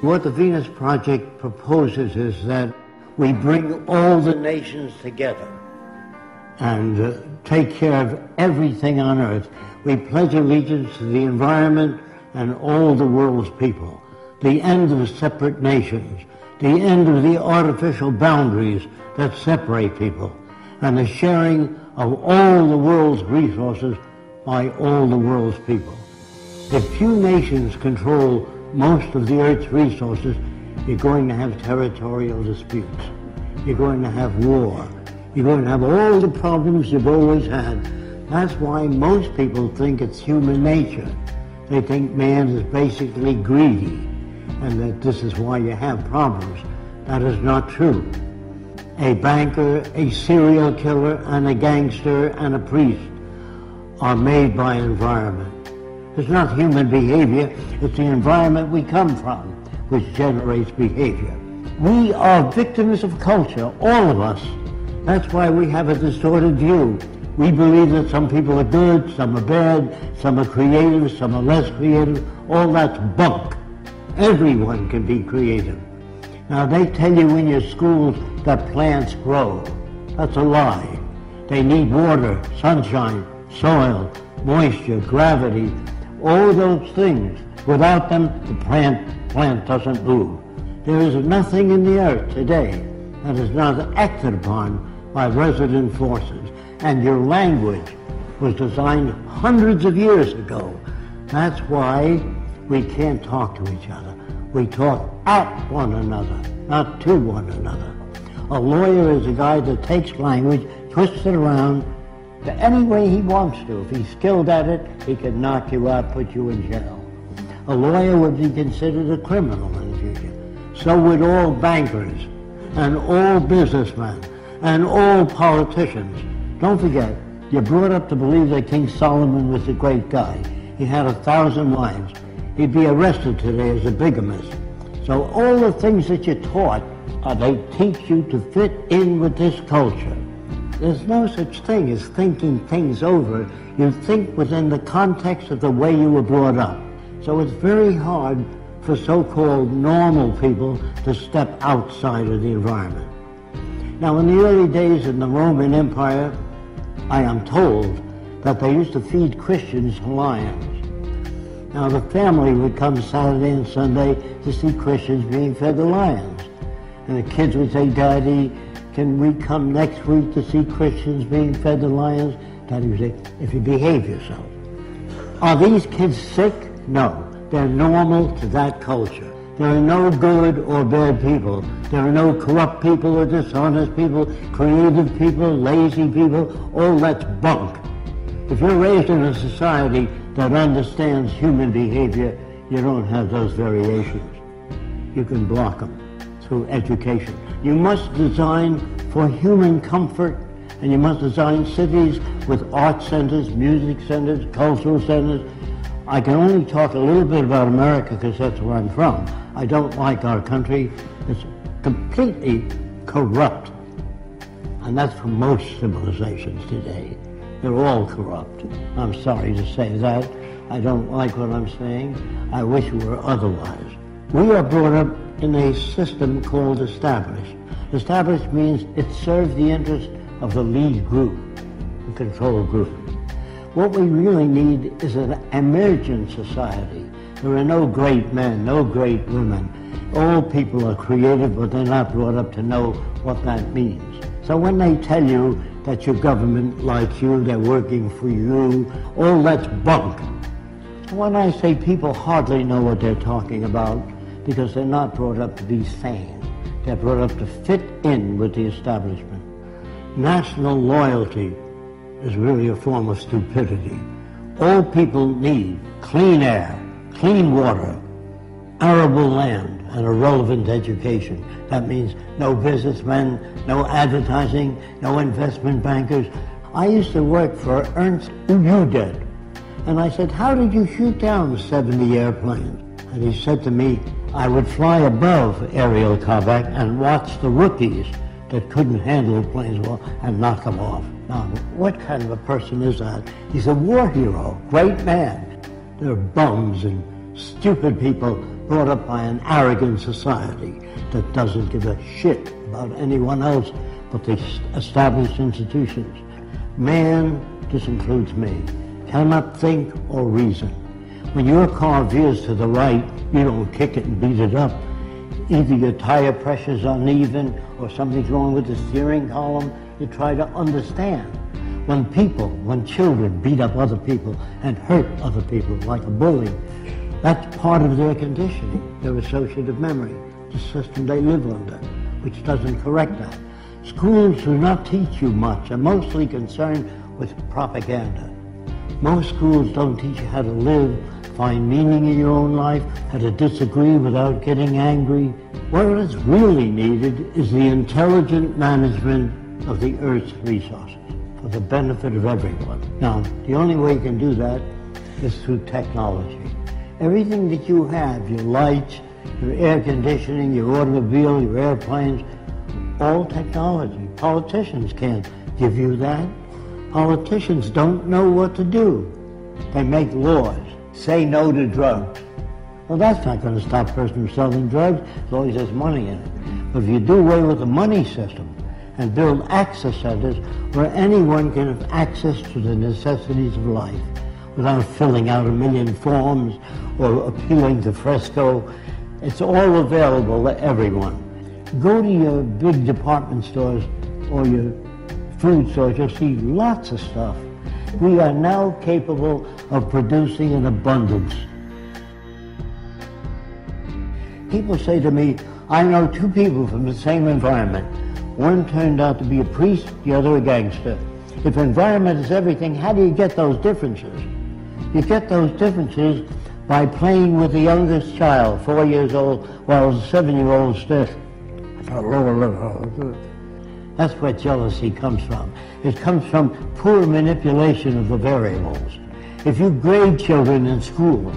What the Venus Project proposes is that we bring all the nations together and take care of everything on earth. We pledge allegiance to the environment and all the world's people. The end of separate nations, the end of the artificial boundaries that separate people, and the sharing of all the world's resources by all the world's people. If few nations control most of the Earth's resources, you're going to have territorial disputes. You're going to have war. You're going to have all the problems you've always had. That's why most people think it's human nature. They think man is basically greedy, and that this is why you have problems. That is not true. A banker, a serial killer, and a gangster, and a priest are made by environment. It's not human behavior, it's the environment we come from which generates behavior. We are victims of culture, all of us. That's why we have a distorted view. We believe that some people are good, some are bad, some are creative, some are less creative. All that's bunk. Everyone can be creative. Now, they tell you in your schools that plants grow. That's a lie. They need water, sunshine, soil, moisture, gravity, all those things. Without them, the plant doesn't move. There is nothing in the earth today that is not acted upon by resident forces. And your language was designed hundreds of years ago. That's why we can't talk to each other. We talk at one another, not to one another. A lawyer is a guy that takes language, twists it around to any way he wants to. If he's skilled at it, he can knock you out, put you in jail. A lawyer would be considered a criminal in the future. So would all bankers, and all businessmen, and all politicians. Don't forget, you're brought up to believe that King Solomon was a great guy. He had 1,000 wives. He'd be arrested today as a bigamist. So all the things that you're taught, they teach you to fit in with this culture. There's no such thing as thinking things over. You think within the context of the way you were brought up. So it's very hard for so-called normal people to step outside of the environment. Now, in the early days in the Roman Empire, I am told that they used to feed Christians lions. Now, the family would come Saturday and Sunday to see Christians being fed to lions. And the kids would say, "Daddy, can we come next week to see Christians being fed to lions?" Daddy would say, "If you behave yourself." Are these kids sick? No. They're normal to that culture. There are no good or bad people. There are no corrupt people or dishonest people, creative people, lazy people. All that's bunk. If you're raised in a society that understands human behavior, you don't have those variations. You can block them through education. You must design for human comfort, and you must design cities with art centers, music centers, cultural centers. I can only talk a little bit about America because that's where I'm from. I don't like our country. It's completely corrupt. And that's for most civilizations today. They're all corrupt. I'm sorry to say that. I don't like what I'm saying. I wish it were otherwise. We are brought up in a system called established. Established means it serves the interest of the lead group, the control group. What we really need is an emergent society. There are no great men, no great women. All people are creative, but they're not brought up to know what that means. So when they tell you that your government likes you, they're working for you, all that's bunk. When I say people hardly know what they're talking about, because they're not brought up to be sane. They're brought up to fit in with the establishment. National loyalty is really a form of stupidity. All people need clean air, clean water, arable land, and a relevant education. That means no businessmen, no advertising, no investment bankers. I used to work for Ernst Udet, and I said, "How did you shoot down 70 airplanes?" And he said to me, "I would fly above aerial combat and watch the rookies that couldn't handle planes well and knock them off." Now, what kind of a person is that? He's a war hero, great man. They're bums and stupid people brought up by an arrogant society that doesn't give a shit about anyone else but the established institutions. Man, this includes me, cannot think or reason. When your car veers to the right, you don't kick it and beat it up. Either your tire pressure's uneven or something's wrong with the steering column. You try to understand. When children beat up other people and hurt other people like a bully, that's part of their conditioning, their associative memory, the system they live under, which doesn't correct that. Schools do not teach you much, are mostly concerned with propaganda. Most schools don't teach you how to live, find meaning in your own life, how to disagree without getting angry. What is really needed is the intelligent management of the Earth's resources for the benefit of everyone. Now, the only way you can do that is through technology. Everything that you have, your lights, your air conditioning, your automobile, your airplanes, all technology. Politicians can't give you that. Politicians don't know what to do. They make laws. Say no to drugs. Well, that's not going to stop a person from selling drugs as long as there's money in it. But if you do away with the money system and build access centers where anyone can have access to the necessities of life without filling out 1,000,000 forms or appealing to Fresco, it's all available to everyone. Go to your big department stores or your food stores, you'll see lots of stuff. We are now capable of producing in abundance. People say to me, I know two people from the same environment. One turned out to be a priest, the other a gangster. If environment is everything, how do you get those differences? You get those differences by playing with the youngest child, 4 years old, while the 7-year-old still. That's where jealousy comes from. It comes from poor manipulation of the variables. If you grade children in school,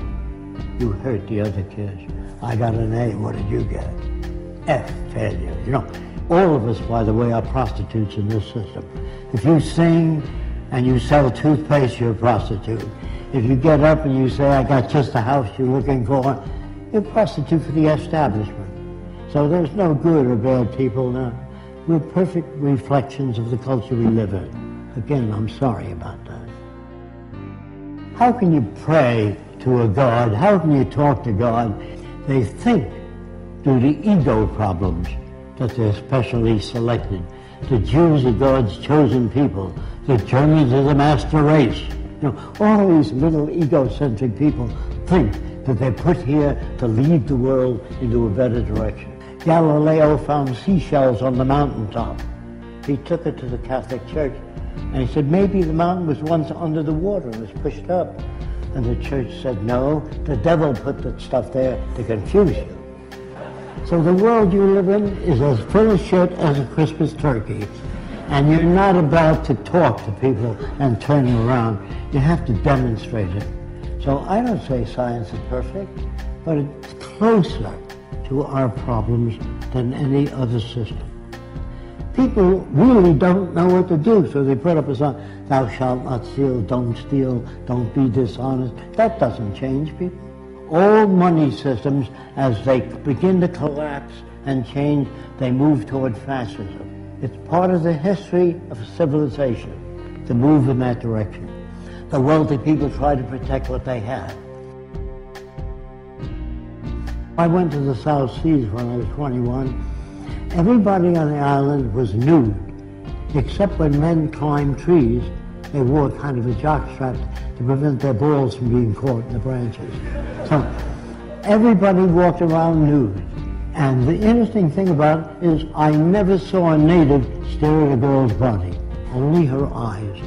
you hurt the other kids. I got an A, what did you get? F, failure. You know, all of us, by the way, are prostitutes in this system. If you sing and you sell toothpaste, you're a prostitute. If you get up and you say, I got just the house you're looking for, you're a prostitute for the establishment. So there's no good or bad people now. We're perfect reflections of the culture we live in. Again, I'm sorry about that. How can you pray to a God? How can you talk to God? They think, due to ego problems, that they're specially selected. The Jews are God's chosen people. The Germans are the master race. You know, all these little egocentric people think that they're put here to lead the world into a better direction. Galileo found seashells on the mountaintop. He took it to the Catholic Church, and he said, maybe the mountain was once under the water and was pushed up. And the church said, no, the devil put that stuff there to confuse you. So the world you live in is as full of shit as a Christmas turkey. And you're not about to talk to people and turn them around. You have to demonstrate it. So I don't say science is perfect, but it's closer to our problems than any other system. People really don't know what to do, so they put up a sign, thou shalt not steal, don't be dishonest. That doesn't change people. All money systems, as they begin to collapse and change, they move toward fascism. It's part of the history of civilization to move in that direction. The wealthy people try to protect what they have. I went to the South Seas when I was 21. Everybody on the island was nude, except when men climbed trees, they wore kind of a jockstrap to prevent their balls from being caught in the branches. So everybody walked around nude. And the interesting thing about it is I never saw a native stare at a girl's body, only her eyes.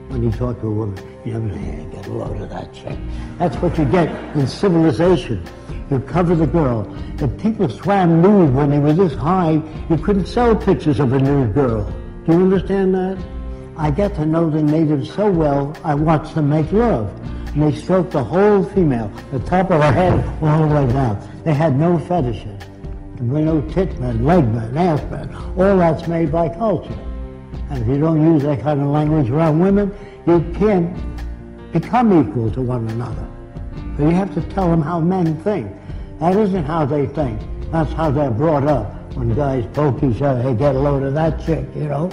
When you talk to a woman, you never say, hey, get a load of that chick. That's what you get in civilization. You cover the girl. If people swam nude when they were this high, you couldn't sell pictures of a nude girl. Do you understand that? I get to know the natives so well, I watch them make love. And they stroke the whole female, the top of her head all the way down. They had no fetishes. There were no tit men, leg men, ass men. All that's made by culture. And if you don't use that kind of language around women, you can't become equal to one another. So you have to tell them how men think. That isn't how they think. That's how they're brought up. When guys poke each other, hey, get a load of that chick, you know.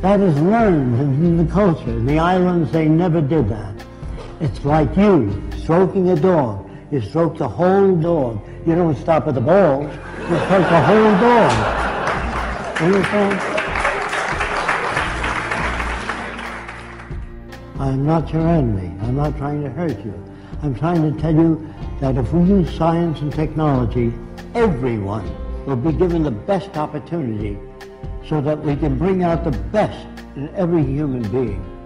That is learned in the culture. In the islands, they never did that. It's like you stroking a dog. You stroke the whole dog. You don't stop at the balls. You stroke the whole dog. Understand? I'm not your enemy. I'm not trying to hurt you. I'm trying to tell you that if we use science and technology, everyone will be given the best opportunity so that we can bring out the best in every human being.